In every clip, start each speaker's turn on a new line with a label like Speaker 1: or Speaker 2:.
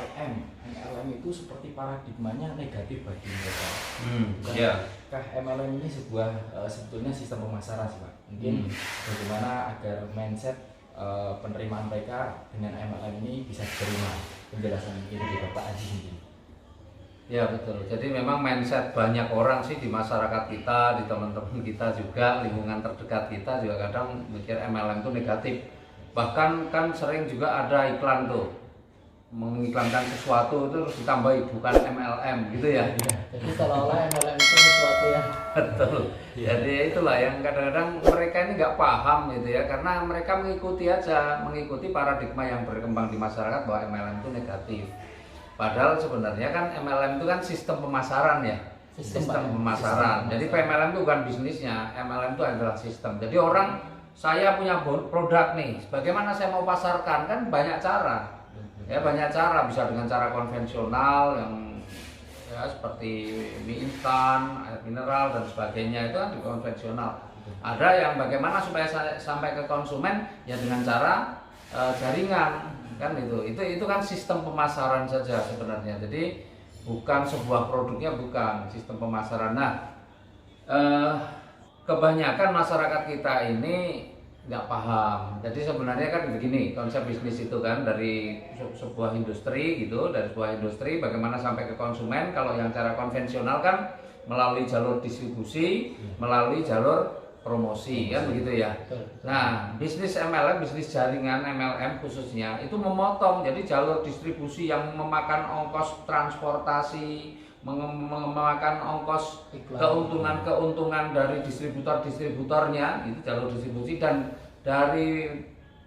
Speaker 1: MLM. MLM itu seperti paradigmanya negatif bagi mereka. Bukankah MLM ini sebuah sebetulnya sistem pemasaran sih Pak? Mungkin bagaimana agar mindset penerimaan mereka dengan MLM ini bisa diterima. Penjelasan mungkin dari Bapak Aji sendiri.
Speaker 2: Ya betul. Jadi memang mindset banyak orang sih di masyarakat kita, di teman-teman kita juga, lingkungan terdekat kita juga kadang mikir MLM itu negatif. Bahkan kan sering juga ada iklan tuh, mengiklankan sesuatu itu terus ditambahi bukan MLM gitu ya.
Speaker 1: Jadi seolah-olah MLM itu sesuatu yang
Speaker 2: betul. Jadi itulah yang kadang-kadang mereka ini nggak paham gitu ya, karena mereka mengikuti paradigma yang berkembang di masyarakat bahwa MLM itu negatif. Padahal sebenarnya kan MLM itu kan sistem pemasaran ya, sistem pemasaran. Jadi MLM itu bukan bisnisnya, MLM itu adalah sistem. Jadi orang, saya punya produk nih, bagaimana saya mau pasarkan, kan banyak cara. Ya banyak cara, bisa dengan cara konvensional yang ya seperti mie instan, air mineral dan sebagainya, itu kan konvensional. Ada yang bagaimana supaya sampai ke konsumen ya dengan cara jaringan. Kan itu kan sistem pemasaran saja sebenarnya. Jadi bukan sebuah produknya, bukan sistem pemasaran. Nah, kebanyakan masyarakat kita ini nggak paham. Jadi sebenarnya kan begini, konsep bisnis itu kan dari sebuah industri gitu, dari sebuah industri bagaimana sampai ke konsumen. Kalau yang cara konvensional kan melalui jalur distribusi, melalui jalur promosi, kan begitu ya. Nah, bisnis MLM, bisnis jaringan MLM khususnya itu memotong. Jadi jalur distribusi yang memakan ongkos transportasi, memakan ongkos keuntungan dari distributornya, itu jalur distribusi, dan dari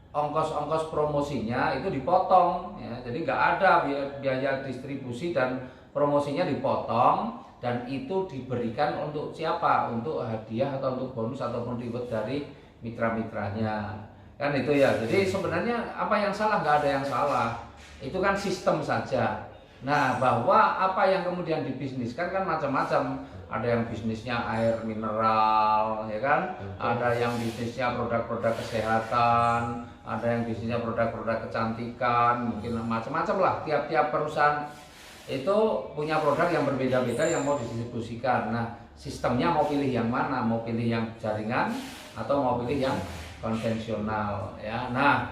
Speaker 2: ongkos promosinya itu dipotong ya. Jadi nggak ada biaya distribusi dan promosinya dipotong. Dan itu diberikan untuk siapa? Untuk hadiah atau untuk bonus ataupun reward dari mitra-mitranya. Kan itu ya. Jadi sebenarnya apa yang salah? Nggak ada yang salah. Itu kan sistem saja. Nah, bahwa apa yang kemudian dibisniskan kan macam-macam. Ada yang bisnisnya air mineral, ya kan? Ada yang bisnisnya produk-produk kesehatan, ada yang bisnisnya produk-produk kecantikan, mungkin macam-macam lah. Tiap-tiap perusahaan itu punya produk yang berbeda-beda yang mau didistribusikan. Nah, sistemnya mau pilih yang mana? Mau pilih yang jaringan atau mau pilih yang konvensional ya. Nah,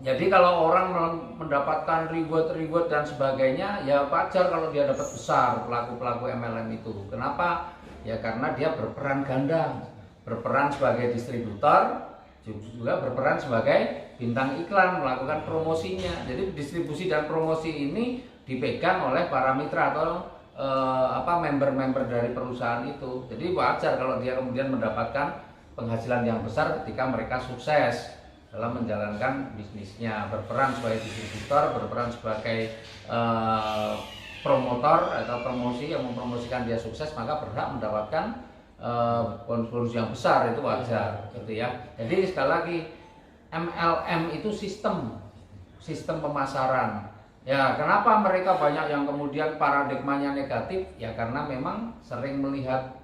Speaker 2: jadi kalau orang mendapatkan reward dan sebagainya, ya wajar kalau dia dapat besar, pelaku-pelaku MLM itu. Kenapa? Ya karena dia berperan ganda, berperan sebagai distributor, juga berperan sebagai bintang iklan, melakukan promosinya. Jadi distribusi dan promosi ini dipegang oleh para mitra atau member-member dari perusahaan itu. Jadi wajar kalau dia kemudian mendapatkan penghasilan yang besar ketika mereka sukses dalam menjalankan bisnisnya, berperan sebagai distributor, berperan sebagai promotor atau promosi yang mempromosikan dia sukses, maka berhak mendapatkan bonus yang besar, itu wajar gitu ya. Jadi sekali lagi MLM itu sistem pemasaran. Ya, kenapa mereka banyak yang kemudian paradigmanya negatif? Ya karena memang sering melihat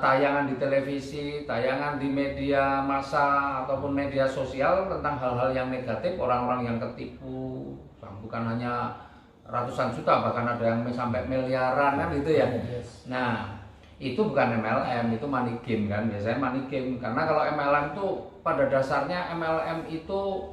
Speaker 2: tayangan di televisi, tayangan di media massa ataupun media sosial tentang hal-hal yang negatif, orang-orang yang ketipu, bukan hanya ratusan juta, bahkan ada yang sampai miliaran kan gitu ya. Nah, itu bukan MLM, itu money game kan, biasanya money game. Karena kalau MLM itu pada dasarnya MLM itu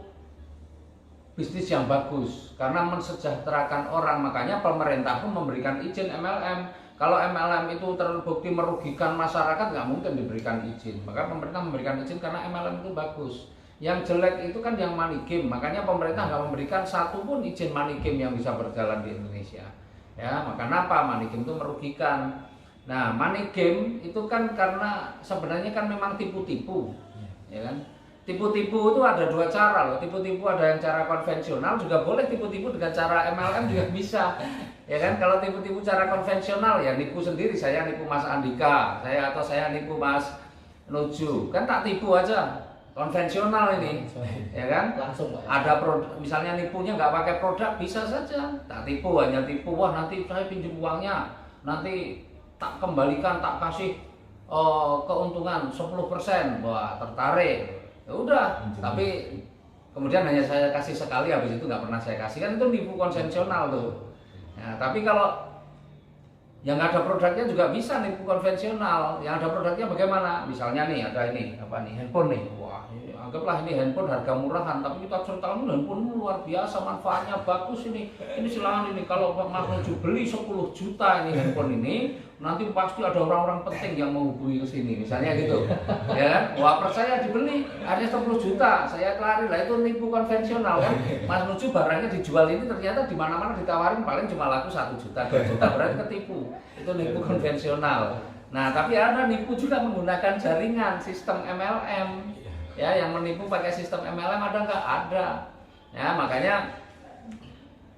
Speaker 2: bisnis yang bagus karena mensejahterakan orang, makanya pemerintah pun memberikan izin MLM. Kalau MLM itu terbukti merugikan masyarakat, nggak mungkin diberikan izin. Maka pemerintah memberikan izin karena MLM itu bagus. Yang jelek itu kan yang money game, makanya pemerintah nggak memberikan satu pun izin money game yang bisa berjalan di Indonesia. Ya, maka kenapa money game itu merugikan? Nah, money game itu kan karena sebenarnya kan memang tipu-tipu, ya kan? Tipu-tipu itu ada dua cara loh. Tipu-tipu ada yang cara konvensional, juga boleh tipu-tipu dengan cara MLM juga bisa. Ya kan, kalau tipu-tipu cara konvensional ya nipu sendiri, saya nipu Mas Andika, saya nipu Mas Nuju, kan tak tipu aja, konvensional ini, ya kan?
Speaker 1: Langsung Pak.
Speaker 2: Ada produk, misalnya nipunya nggak pakai produk bisa saja, tak tipu, hanya tipu, wah nanti saya pinjam uangnya, nanti tak kembalikan, tak kasih keuntungan 10%, wah tertarik, ya udah, tapi kemudian hanya saya kasih sekali, habis itu nggak pernah saya kasih, kan itu nipu konvensional tuh. Nah, tapi kalau yang nggak ada produknya juga bisa nipu konvensional. Yang ada produknya bagaimana? Misalnya nih ada ini apa nih, handphone nih. Wah, ini, anggaplah ini handphone harga murahan, tapi kita ceritakan ini handphone luar biasa, manfaatnya bagus ini. Ini silakan ini kalau Mas Nuju beli 10 juta ini handphone ini, nanti pasti ada orang-orang penting yang menghubungi ke sini, misalnya gitu. Ya kan? Wah, percaya dibeli hanya 10 juta, saya kelari lah, itu nipu konvensional kan. Mas Nuju barangnya dijual ini ternyata di mana-mana ditawarin paling cuma laku 1 juta, 2 juta, berarti ketipu. Itu nipu konvensional. Nah, tapi ada nipu juga menggunakan jaringan sistem MLM. Ya, yang menipu pakai sistem MLM ada nggak? Ada. Ya, makanya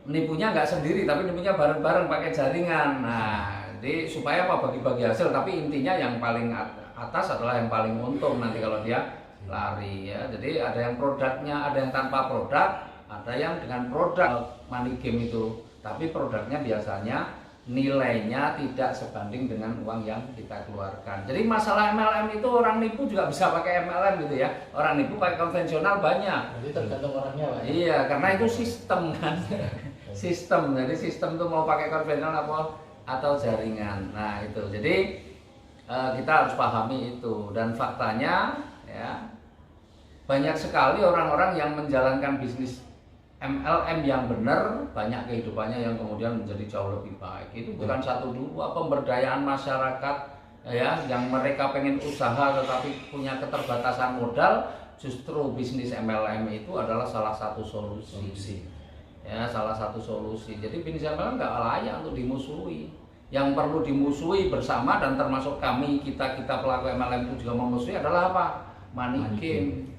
Speaker 2: nipunya nggak sendiri, tapi nipunya bareng-bareng pakai jaringan. Nah, jadi supaya apa, bagi-bagi hasil, tapi intinya yang paling atas adalah yang paling untung nanti kalau dia lari ya. Jadi ada yang produknya, ada yang tanpa produk, ada yang dengan produk money game itu, tapi produknya biasanya nilainya tidak sebanding dengan uang yang kita keluarkan. Jadi masalah MLM itu orang nipu juga bisa pakai MLM gitu ya. Orang nipu pakai konvensional banyak.
Speaker 1: Jadi tergantung orangnya, Pak.
Speaker 2: Iya, karena itu sistem kan. Sistem. Jadi sistem itu mau pakai konvensional atau jaringan. Nah, itu. Jadi kita harus pahami itu, dan faktanya ya banyak sekali orang-orang yang menjalankan bisnis MLM yang benar, banyak kehidupannya yang kemudian menjadi jauh lebih baik. Itu bukan satu dua, pemberdayaan masyarakat ya, yang mereka pengen usaha tetapi punya keterbatasan modal, justru bisnis MLM itu adalah salah satu solusi. Ya, salah satu solusi. Jadi bisnis MLM nggak layak untuk dimusuhi. Yang perlu dimusuhi bersama, dan termasuk kita pelaku MLM itu juga memusuhi, adalah apa? Money game.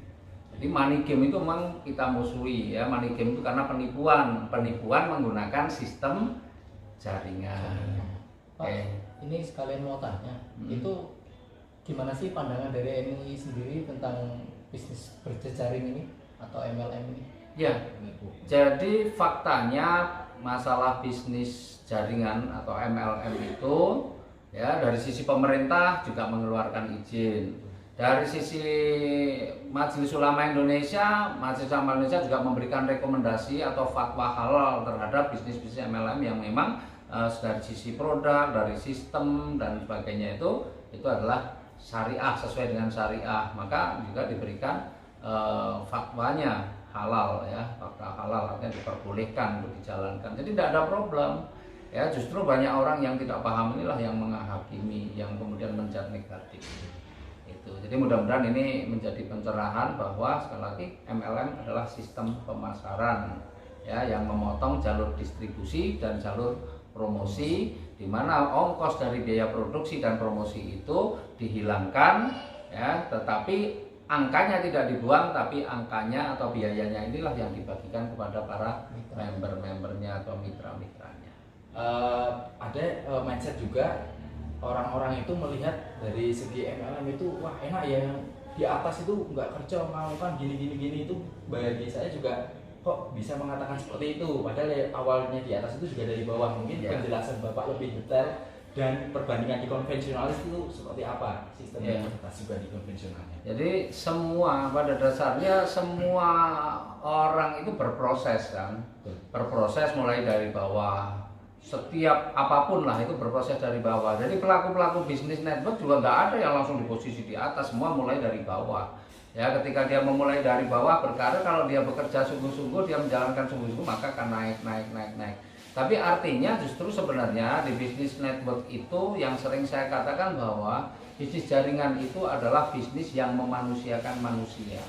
Speaker 2: Jadi money game itu memang kita musuhi ya. Money game itu karena penipuan menggunakan sistem jaringan.
Speaker 1: Pak, ini sekalian mau tanya, itu gimana sih pandangan dari MUI sendiri tentang bisnis berjejaring ini atau MLM ini?
Speaker 2: Ya, jadi faktanya masalah bisnis jaringan atau MLM itu ya, dari sisi pemerintah juga mengeluarkan izin. Dari sisi Majelis Ulama Indonesia juga memberikan rekomendasi atau fatwa halal terhadap bisnis-bisnis MLM yang memang dari sisi produk, dari sistem dan sebagainya itu adalah syariah, sesuai dengan syariah. Maka juga diberikan fatwanya halal ya, fatwa halal artinya diperbolehkan untuk dijalankan. Jadi tidak ada problem. Ya, justru banyak orang yang tidak paham inilah yang menghakimi, yang kemudian menjat negatif. Jadi mudah-mudahan ini menjadi pencerahan bahwa sekali lagi MLM adalah sistem pemasaran ya, yang memotong jalur distribusi dan jalur promosi, di mana ongkos dari biaya produksi dan promosi itu dihilangkan ya, tetapi angkanya tidak dibuang, tapi angkanya atau biayanya inilah yang dibagikan kepada para member-membernya atau mitra-mitranya.
Speaker 1: Ada mindset juga, orang-orang itu melihat dari segi MLM itu, wah enak ya, yang di atas itu nggak kerja melakukan gini itu. Bagi saya juga kok bisa mengatakan seperti itu, padahal ya, awalnya di atas itu juga dari bawah. Mungkin penjelasan Bapak lebih detail dan perbandingan di konvensionalis itu seperti apa sistemnya atas juga di konvensionalnya.
Speaker 2: Jadi pada dasarnya semua orang itu berproses kan, berproses mulai dari bawah. Setiap apapun lah itu berproses dari bawah. Jadi pelaku-pelaku bisnis network juga nggak ada yang langsung di posisi di atas, semua mulai dari bawah. Ya, ketika dia memulai dari bawah berkarir, kalau dia bekerja sungguh-sungguh, dia menjalankan sungguh-sungguh, maka akan naik. Tapi artinya justru sebenarnya di bisnis network itu yang sering saya katakan bahwa bisnis jaringan itu adalah bisnis yang memanusiakan manusia.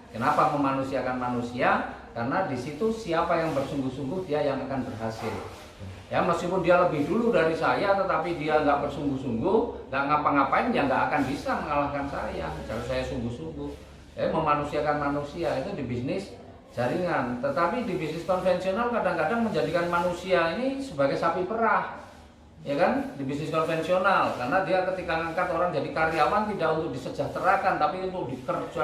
Speaker 2: Kenapa memanusiakan manusia? Karena di situ siapa yang bersungguh-sungguh dia yang akan berhasil. Ya, meskipun dia lebih dulu dari saya, tetapi dia nggak bersungguh-sungguh, nggak ngapa-ngapain, ya nggak akan bisa mengalahkan saya kalau saya sungguh-sungguh. Memanusiakan manusia itu di bisnis jaringan. Tetapi di bisnis konvensional kadang-kadang menjadikan manusia ini sebagai sapi perah, ya kan? Di bisnis konvensional, karena dia ketika ngangkat orang jadi karyawan tidak untuk disejahterakan, tapi untuk dikerja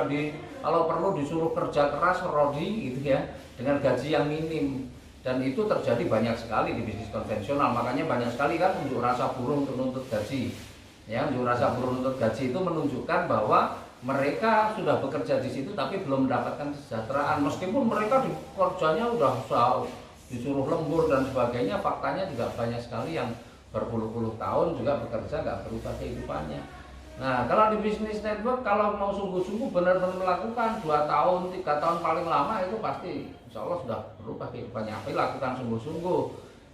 Speaker 2: kalau perlu disuruh kerja keras rodi gitu ya, dengan gaji yang minim. Dan itu terjadi banyak sekali di bisnis konvensional. Makanya banyak sekali kan unjuk rasa buruh untuk nuntut gaji. Ya, unjuk rasa buruh nuntut gaji itu menunjukkan bahwa mereka sudah bekerja di situ tapi belum mendapatkan kesejahteraan, meskipun mereka di kerjanya udah disuruh lembur dan sebagainya. Faktanya juga banyak sekali yang berpuluh-puluh tahun juga bekerja nggak berubah kehidupannya. Nah, kalau di bisnis network, kalau mau sungguh-sungguh benar-benar melakukan 2 tahun, 3 tahun paling lama, itu pasti insya Allah sudah berubah kehidupannya. Apa lakukan sungguh-sungguh.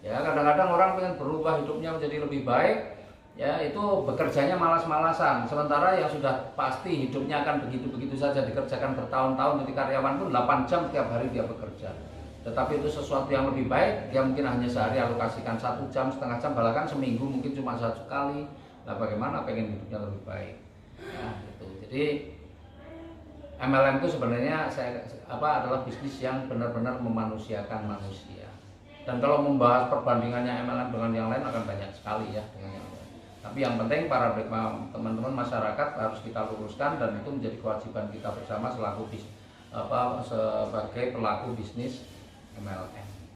Speaker 2: Ya, kadang-kadang orang pengen berubah hidupnya menjadi lebih baik, ya itu bekerjanya malas-malasan. Sementara yang sudah pasti hidupnya akan begitu-begitu saja, dikerjakan bertahun-tahun. Jadi karyawan pun 8 jam tiap hari dia bekerja. Tetapi itu sesuatu yang lebih baik, dia mungkin hanya sehari alokasikan 1 jam, setengah jam, bahkan seminggu mungkin cuma 1 kali. Nah, bagaimana pengen hidupnya lebih baik? Nah, gitu. Jadi MLM itu sebenarnya adalah bisnis yang benar-benar memanusiakan manusia. Dan kalau membahas perbandingannya MLM dengan yang lain akan banyak sekali ya dengan yang lain. Tapi yang penting paradigma teman-teman masyarakat harus kita luruskan, dan itu menjadi kewajiban kita bersama sebagai pelaku bisnis MLM.